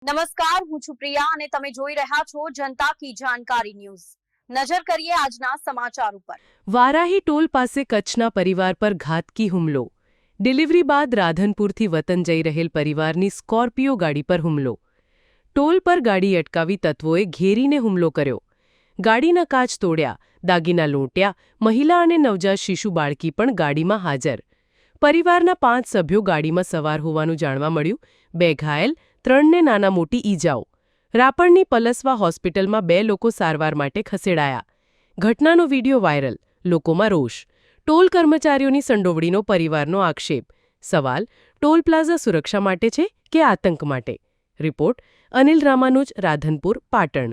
નમસ્કાર, હું છું પ્રિયા અને તમે જોઈ રહ્યા છો જનતા કી જાણકારી ન્યૂઝ। નજર કરીએ આજના સમાચાર ઉપર। વારાહી ટોલ પાસે કચ્છના પરિવાર પર ઘાતકી હુમલો। ડિલિવરી બાદ રાધનપુરથી વતન જઈ રહેલ પરિવારની સ્કોર્પિયો ગાડી પર હુમલો। ટોલ પર ગાડી અટકાવી તત્વોએ ઘેરીને હુમલો કર્યો। ગાડીના કાચ તોડ્યા, દાગીના લૂંટ્યા, મહિલા અને નવજાત શિશુ બાળકી પણ ગાડીમાં હાજર। પરિવારના 5 સભ્યો ગાડીમાં સવાર હોવાનું જાણવા મળ્યું। 2 ઘાયલ, 3ને નાના મોટી ઈજાઓ। રાપરની પલસવા હોસ્પિટલમાં 2 લોકો સારવાર માટે ખસેડાયા। ઘટનાનો વીડિયો વાયરલ, લોકોમાં રોષ। ટોલ કર્મચારીઓની સંડોવણીનો પરિવારનો આક્ષેપ। સવાલ, ટોલ પ્લાઝા સુરક્ષા માટે છે કે આતંક માટે? રિપોર્ટ, અનિલ રામાનુજ, રાધનપુર, પાટણ।